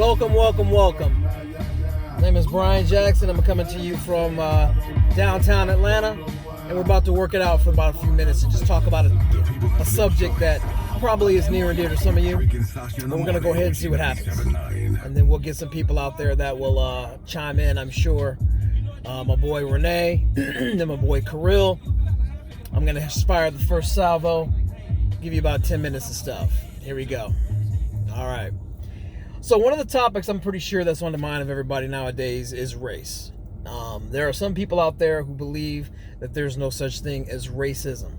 Welcome, welcome, welcome. My name is Brian Jackson. I'm coming to you from downtown Atlanta, and we're about to work it out for about a few minutes and just talk about a subject that probably is near and dear to some of you. But we're going to go ahead and see what happens. And then we'll get some people out there that will chime in, I'm sure. My boy Renee, then my boy Kirill. I'm going to inspire the first salvo, give you about 10 minutes of stuff. Here we go. All right. So one of the topics I'm pretty sure that's on the mind of everybody nowadays is race. There are some people out there who believe that there's no such thing as racism.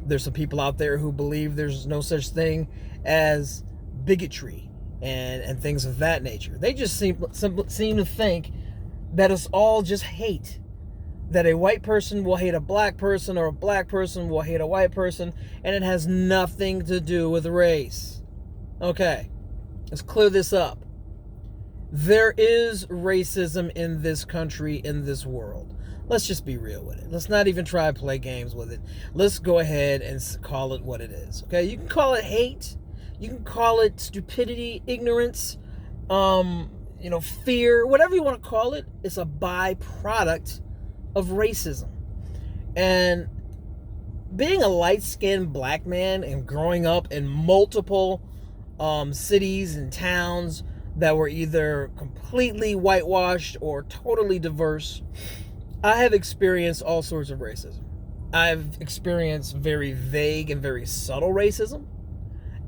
There's some people out there who believe there's no such thing as bigotry and things of that nature. They just seem to think that it's all just hate. That a white person will hate a black person or a black person will hate a white person, and it has nothing to do with race. Okay. Let's clear this up. There is racism in this country, in this world. Let's just be real with it. Let's not even try to play games with it. Let's go ahead and call it what it is. Okay? You can call it hate. You can call it stupidity, ignorance, fear, whatever you want to call it. It's a byproduct of racism. And being a light-skinned black man and growing up in multiple cities and towns that were either completely whitewashed or totally diverse, I have experienced all sorts of racism. I've experienced very vague and very subtle racism.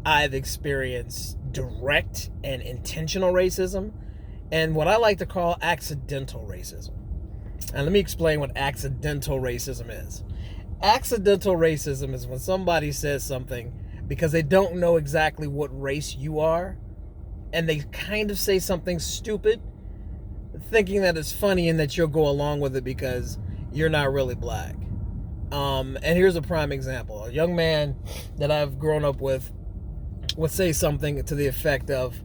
I've experienced direct and intentional racism, and what I like to call accidental racism. And let me explain what accidental racism is. Accidental racism is when somebody says something because they don't know exactly what race you are, and they kind of say something stupid, thinking that it's funny and that you'll go along with it because you're not really black. And here's a prime example. A young man that I've grown up with would say something to the effect of,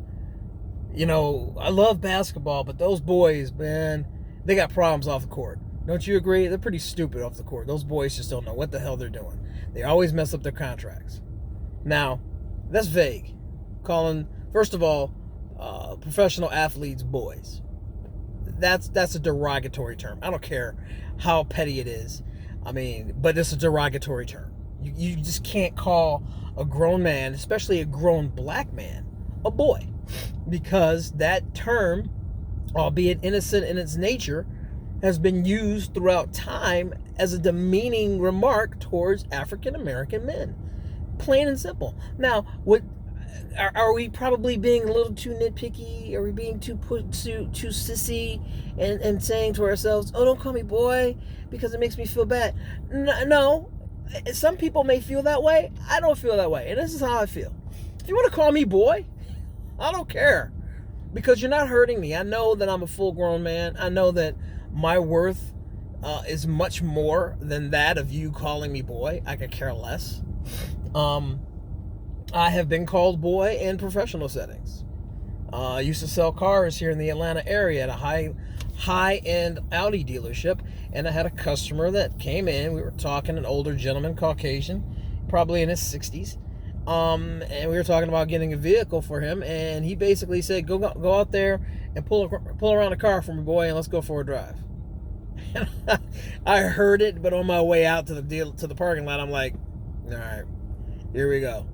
I love basketball, but those boys, man, they got problems off the court. Don't you agree? They're pretty stupid off the court. Those boys just don't know what the hell they're doing. They always mess up their contracts. Now, that's vague. Calling, first of all, professional athletes boys. That's a derogatory term. I don't care how petty it is. But it's a derogatory term. You just can't call a grown man, especially a grown black man, a boy. Because that term, albeit innocent in its nature, has been used throughout time as a demeaning remark towards African American men. Plain and simple. Now, are we probably being a little too nitpicky? Are we being too sissy and saying to ourselves, "Oh, don't call me boy because it makes me feel bad"? No. Some people may feel that way. I don't feel that way, and this is how I feel. If you want to call me boy, I don't care, because you're not hurting me. I know that I'm a full-grown man. I know that my worth is much more than that of you calling me boy. I could care less. I have been called boy in professional settings. I used to sell cars here in the Atlanta area at a high-end Audi dealership, and I had a customer that came in. We were talking, an older gentleman, Caucasian, probably in his 60s. And we were talking about getting a vehicle for him, and he basically said, go out there and pull around the car for me, boy, and let's go for a drive. I heard it, but on my way out to the parking lot, I'm like, all right, here we go.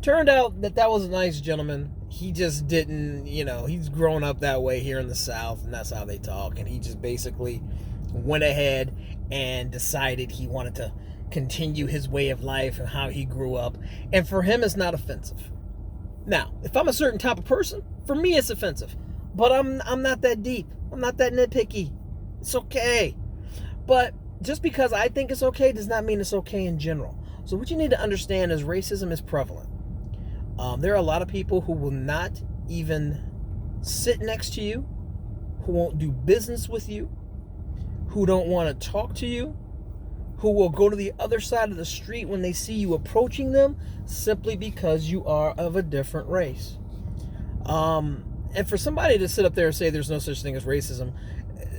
Turned out that was a nice gentleman. He just didn't, he's grown up that way here in the South, and that's how they talk. And he just basically went ahead and decided he wanted to continue his way of life and how he grew up. And for him, it's not offensive. Now, if I'm a certain type of person, for me, it's offensive. But I'm not that deep. I'm not that nitpicky. It's okay. But just because I think it's okay does not mean it's okay in general. So what you need to understand is racism is prevalent. There are a lot of people who will not even sit next to you, who won't do business with you, who don't want to talk to you, who will go to the other side of the street when they see you approaching them simply because you are of a different race. And for somebody to sit up there and say there's no such thing as racism,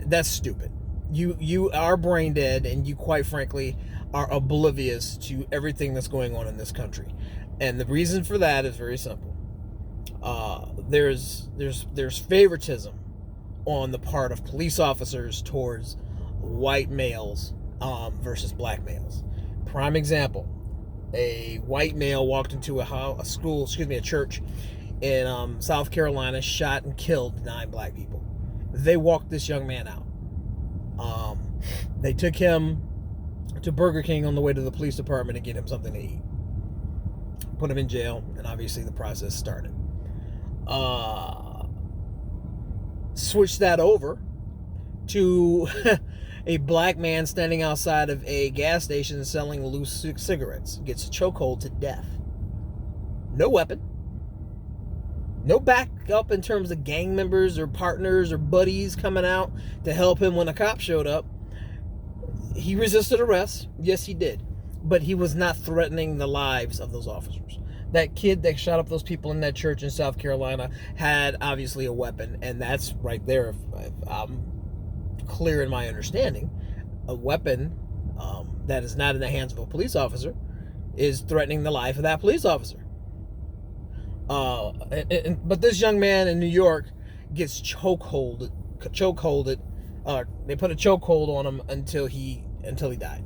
that's stupid. You are brain dead, and you quite frankly are oblivious to everything that's going on in this country. And the reason for that is very simple. there's favoritism on the part of police officers towards white males versus black males. Prime example: a white male walked into a church in South Carolina, shot and killed 9 black people. They walked this young man out. They took him to Burger King on the way to the police department to get him something to eat. Put him in jail, and obviously the process started. Switch that over to a black man standing outside of a gas station selling loose cigarettes. Gets chokehold to death. No weapon. No backup in terms of gang members or partners or buddies coming out to help him when a cop showed up. He resisted arrest. Yes, he did. But he was not threatening the lives of those officers. That kid that shot up those people in that church in South Carolina had obviously a weapon, and that's right there. If I'm clear in my understanding, a weapon that is not in the hands of a police officer is threatening the life of that police officer. But this young man in New York gets chokeholded. They put a chokehold on him until he died.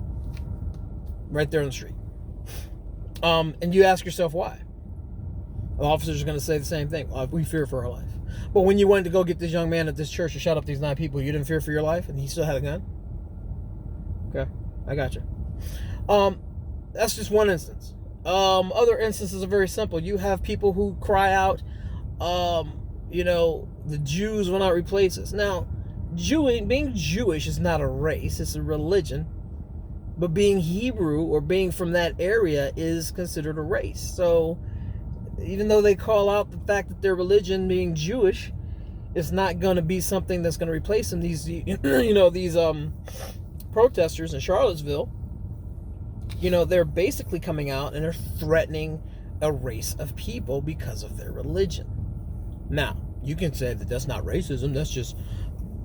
Right there on the street. And you ask yourself why. The officers are going to say the same thing. We fear for our life. But when you went to go get this young man at this church and shot up these 9 people, you didn't fear for your life, and he still had a gun? Okay, I got you. That's just one instance. Other instances are very simple. You have people who cry out, the Jews will not replace us. Now, being Jewish is not a race, it's a religion. But being Hebrew or being from that area is considered a race. So even though they call out the fact that their religion, being Jewish, is not going to be something that's going to replace them, these protesters in Charlottesville, they're basically coming out and they're threatening a race of people because of their religion. Now, you can say that that's not racism, that's just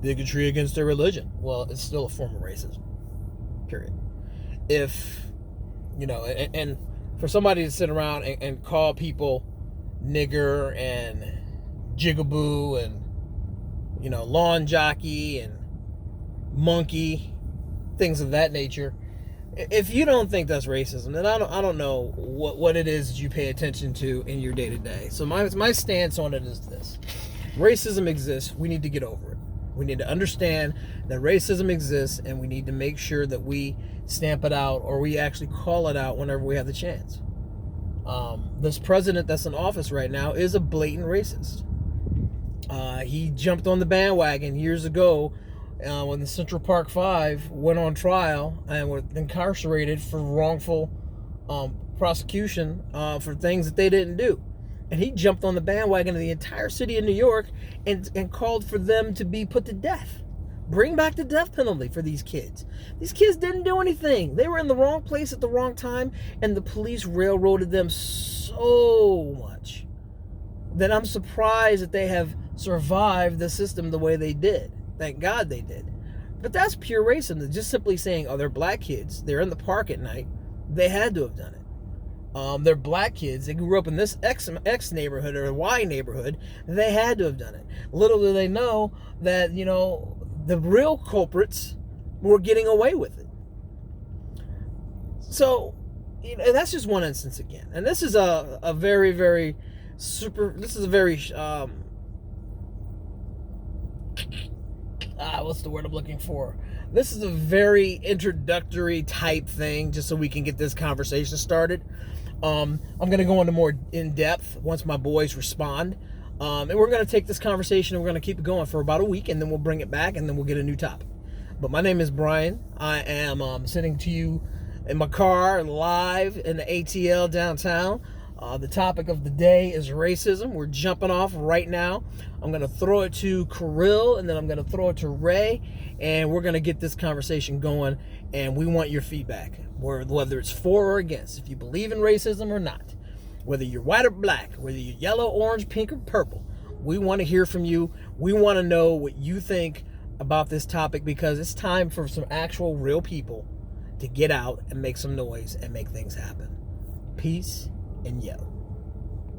bigotry against their religion. Well, it's still a form of racism. Period. If, and for somebody to sit around and call people nigger and jigaboo and, lawn jockey and monkey, things of that nature, if you don't think that's racism, then I don't know what it is that you pay attention to in your day-to-day. So my stance on it is this. Racism exists. We need to get over it. We need to understand that racism exists, and we need to make sure that we stamp it out, or we actually call it out whenever we have the chance. This president that's in office right now is a blatant racist. He jumped on the bandwagon years ago when the Central Park Five went on trial and were incarcerated for wrongful prosecution for things that they didn't do. And he jumped on the bandwagon of the entire city of New York and called for them to be put to death. Bring back the death penalty for these kids. These kids didn't do anything. They were in the wrong place at the wrong time, and the police railroaded them so much that I'm surprised that they have survived the system the way they did. Thank God they did. But that's pure racism. Just simply saying, they're black kids. They're in the park at night. They had to have done it. They're black kids. They grew up in this X neighborhood or Y neighborhood. They had to have done it. Little do they know that, the real culprits were getting away with it. So, and that's just one instance again. And this is a very, very what's the word I'm looking for? This is a very introductory type thing, just so we can get this conversation started. I'm going to go into more in depth once my boys respond. And we're going to take this conversation and we're going to keep it going for about a week, and then we'll bring it back and then we'll get a new topic. But my name is Brian. I am sitting to you in my car live in the ATL downtown. The topic of the day is racism. We're jumping off right now. I'm going to throw it to Kirill, and then I'm going to throw it to Ray, and we're going to get this conversation going, and we want your feedback, whether it's for or against, if you believe in racism or not, whether you're white or black, whether you're yellow, orange, pink, or purple. We want to hear from you. We want to know what you think about this topic, because it's time for some actual real people to get out and make some noise and make things happen. Peace and yo.